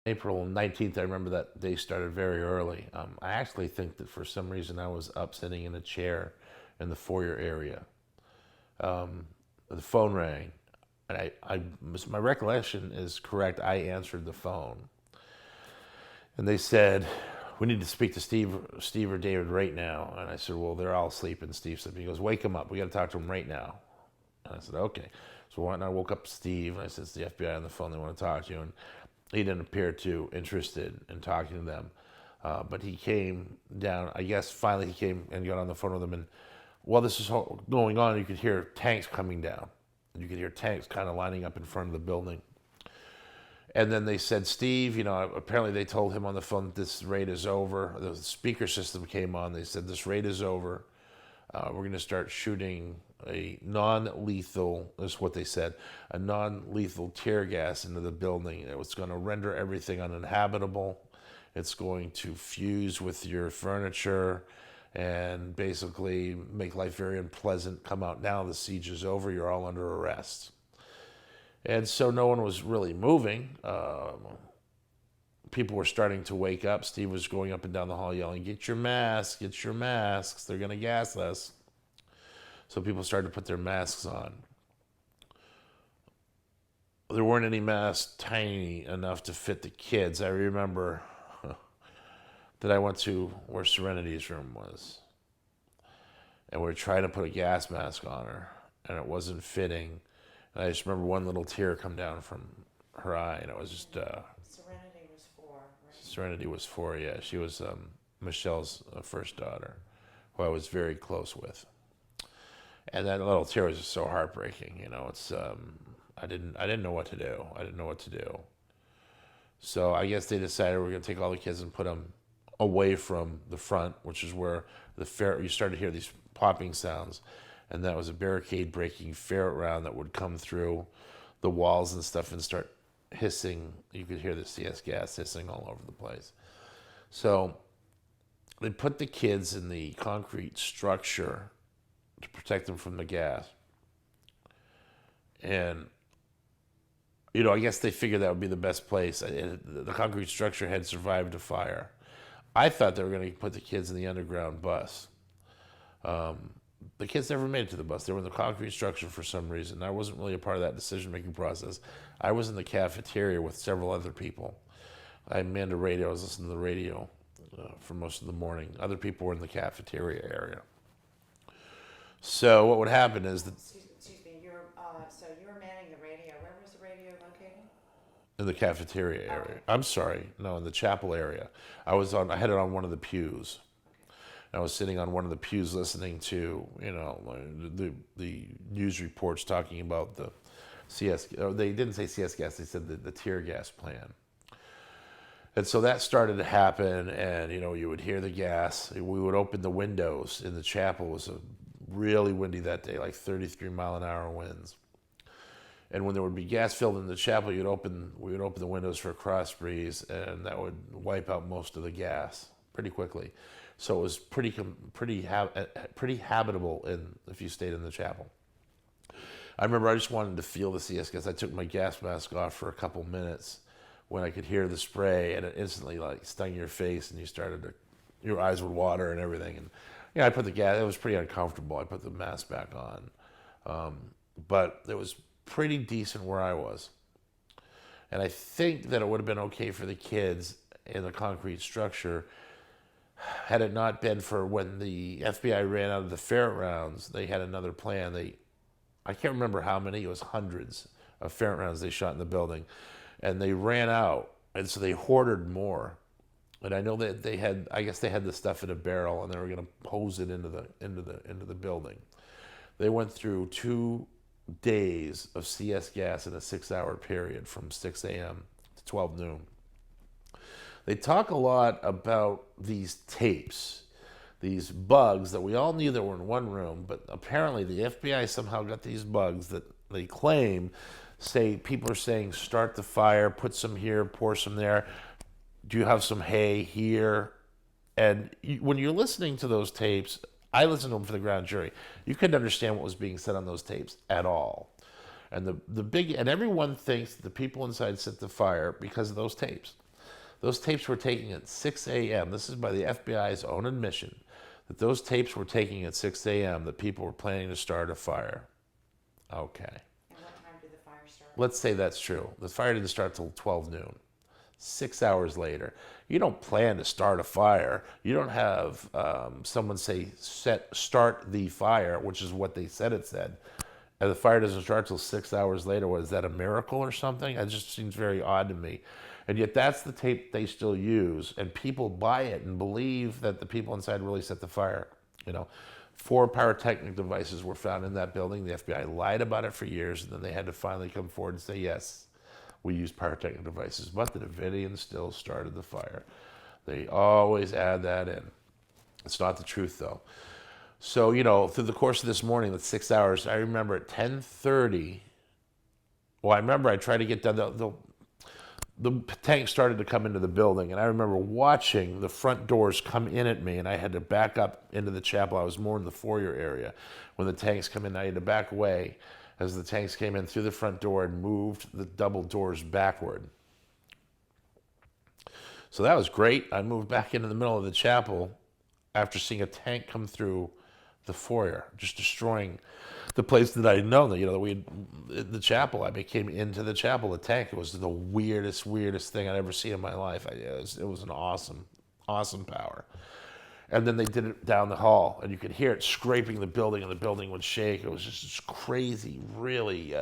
April 19th, I remember that day started very early. I actually think that for some reason I was up sitting in a chair in the foyer area. The phone rang, and my recollection is correct. I answered the phone, and they said, "We need to speak to Steve or David right now." And I said, "Well, they're all sleeping." Steve said, "He goes, wake them up. We got to talk to them right now." And I said, "Okay." So I woke up Steve, and I said, "It's the FBI on the phone. They want to talk to you." And he didn't appear too interested in talking to them. But he came down. I guess finally he came and got on the phone with them. And while this is going on, you could hear tanks coming down. You could hear tanks kind of lining up in front of the building. And then they said, "Steve, apparently they told him on the phone that this raid is over." The speaker system came on. They said, "This raid is over. We're going to start shooting a non-lethal," this is what they said, "a non-lethal tear gas into the building. It's going to render everything uninhabitable. It's going to fuse with your furniture and basically make life very unpleasant. Come out now. The siege is over. You're all under arrest." And so no one was really moving. People were starting to wake up. Steve was going up and down the hall yelling, "Get your masks, get your masks. They're going to gas us." So people started to put their masks on. There weren't any masks tiny enough to fit the kids. I remember that I went to where Serenity's room was, and we were trying to put a gas mask on her, and it wasn't fitting. And I just remember one little tear come down from her eye, and it was just... Serenity was 4, right? Serenity was 4, yeah. She was Michelle's first daughter, who I was very close with. And that little tear was just so heartbreaking. It's I didn't know what to do. I didn't know what to do. So I guess they decided we're going to take all the kids and put them away from the front, which is where you started to hear these popping sounds. And that was a barricade breaking ferret round that would come through the walls and stuff and start hissing. You could hear the CS gas hissing all over the place. So they put the kids in the concrete structure to protect them from the gas. And, I guess they figured that would be the best place. The concrete structure had survived a fire. I thought they were going to put the kids in the underground bus. The kids never made it to the bus. They were in the concrete structure for some reason. I wasn't really a part of that decision-making process. I was in the cafeteria with several other people. I manned a radio. I was listening to the radio for most of the morning. Other people were in the cafeteria area. So what would happen is that... Excuse me, so you were manning the radio. Where was the radio located? In the cafeteria area. Okay. I'm sorry. No, in the chapel area. I had it on one of the pews. I was sitting on one of the pews listening to, the news reports talking about the CS. They didn't say CS gas. They said the tear gas plan. And so that started to happen, and you would hear the gas. We would open the windows in the chapel. It was really windy that day, like 33-mile-an-hour winds. And when there would be gas filled in the chapel, we would open the windows for a cross breeze, and that would wipe out most of the gas pretty quickly. So it was pretty habitable if you stayed in the chapel. I remember I just wanted to feel the CS gas. I took my gas mask off for a couple minutes when I could hear the spray, and it instantly stung your face, and your eyes would water and everything. And I put the gas. It was pretty uncomfortable. I put the mask back on, but it was pretty decent where I was. And I think that it would have been okay for the kids in the concrete structure had it not been for when the FBI ran out of the ferret rounds. They had another plan. I can't remember how many. It was hundreds of ferret rounds they shot in the building, and they ran out, and so they hoarded more. And I know that I guess they had the stuff in a barrel, and they were going to hose it into the building. They went through 2 days of CS gas in a 6-hour period from 6 a.m. to 12 noon. They talk a lot about these tapes, these bugs that we all knew that were in one room, but apparently the FBI somehow got these bugs that they claim people are saying, start the fire, put some here, pour some there. Do you have some hay here? And when you're listening to those tapes, I listened to them for the grand jury. You couldn't understand what was being said on those tapes at all. And everyone thinks the people inside set the fire because of those tapes. Those tapes were taken at 6 a.m. This is by the FBI's own admission, that those tapes were taken at 6 a.m., that people were planning to start a fire. Okay. And what time did the fire start? Let's say that's true. The fire didn't start till 12 noon. 6 hours later. You don't plan to start a fire. You don't have someone say, start the fire, which is what they said it said. And the fire doesn't start till 6 hours later. What, is that a miracle or something? It just seems very odd to me. And yet that's the tape they still use. And people buy it and believe that the people inside really set the fire. 4 pyrotechnic devices were found in that building. The FBI lied about it for years, and then they had to finally come forward and say, yes, we used pyrotechnic devices, but the Davidians still started the fire. They always add that in. It's not the truth, though. So, through the course of this morning, that's 6 hours, I remember at 10:30, I remember I tried to get down, the tank started to come into the building, and I remember watching the front doors come in at me, and I had to back up into the chapel. I was more in the foyer area. When the tanks come in, I had to back away as the tanks came in through the front door and moved the double doors backward. So that was great. I moved back into the middle of the chapel after seeing a tank come through the foyer, just destroying the place that I had known. The chapel, I came into the chapel, the tank. It was the weirdest thing I'd ever seen in my life. It was an awesome power. And then they did it down the hall, and you could hear it scraping the building, and the building would shake. It was just this crazy, really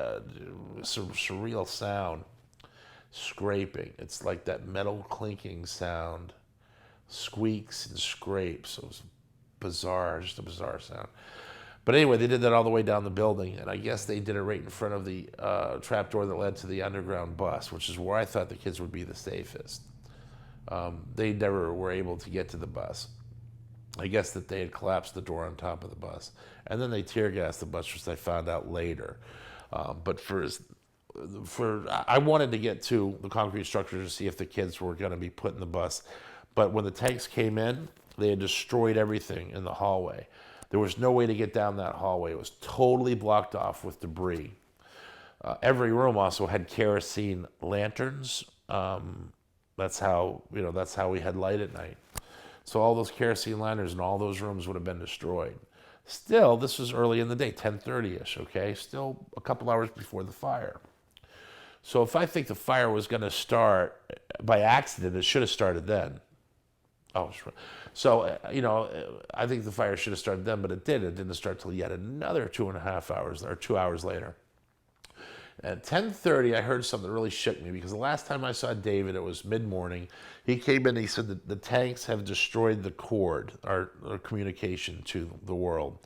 surreal sound, scraping. It's like that metal clinking sound, squeaks and scrapes. It was bizarre, just a bizarre sound. But anyway, they did that all the way down the building, and I guess they did it right in front of the trapdoor that led to the underground bus, which is where I thought the kids would be the safest. They never were able to get to the bus. I guess that they had collapsed the door on top of the bus. And then they tear gassed the bus, which I found out later. But I wanted to get to the concrete structure to see if the kids were going to be put in the bus. But when the tanks came in, they had destroyed everything in the hallway. There was no way to get down that hallway. It was totally blocked off with debris. Every room also had kerosene lanterns. That's how we had light at night. So all those kerosene lanterns in all those rooms would have been destroyed. Still, this was early in the day, 10:30-ish, okay? Still a couple hours before the fire. So if I think the fire was going to start by accident, it should have started then. So, I think the fire should have started then, but it didn't. It didn't start till yet another 2.5 hours, or 2 hours later. At 10:30, I heard something that really shook me, because the last time I saw David, it was mid-morning. He came in and he said that the tanks have destroyed the cord, our communication to the world,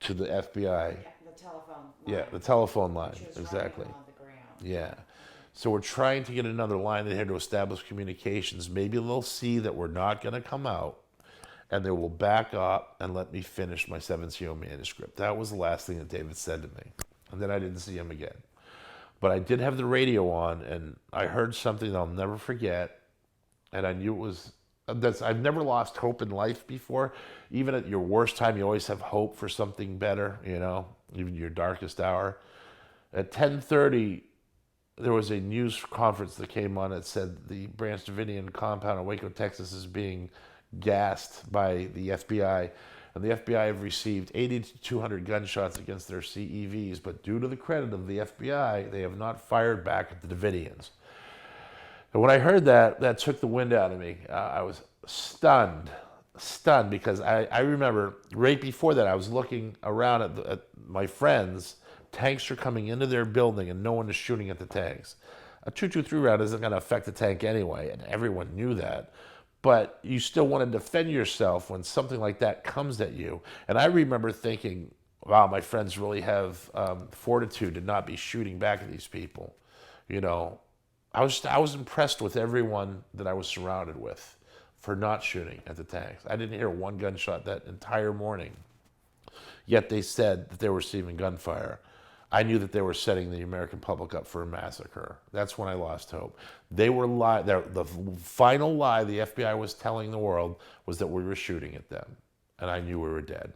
to the FBI. Yeah, the telephone line. Yeah, the telephone line, Which was exactly. right on the ground. Yeah. So we're trying to get another line in here to establish communications. Maybe they'll see that we're not going to come out, and they will back up and let me finish my 7 CO manuscript. That was the last thing that David said to me. And then I didn't see him again. But I did have the radio on, and I heard something that I'll never forget. And I knew it was, I've never lost hope in life before. Even at your worst time, you always have hope for something better, even your darkest hour. At 10:30, there was a news conference that came on that said the Branch Davidian compound in Waco, Texas is being gassed by the FBI. And the FBI have received 80 to 200 gunshots against their CEVs, but due to the credit of the FBI, they have not fired back at the Davidians. And when I heard that, that took the wind out of me. I was stunned, because I remember right before that, I was looking around at my friends. Tanks are coming into their building, and no one is shooting at the tanks. A 223 round isn't going to affect the tank anyway, and everyone knew that. But you still want to defend yourself when something like that comes at you. And I remember thinking, wow, my friends really have fortitude to not be shooting back at these people. I was impressed with everyone that I was surrounded with for not shooting at the tanks. I didn't hear one gunshot that entire morning. Yet they said that they were receiving gunfire. I knew that they were setting the American public up for a massacre. That's when I lost hope. They were the final lie the FBI was telling the world was that we were shooting at them. And I knew we were dead.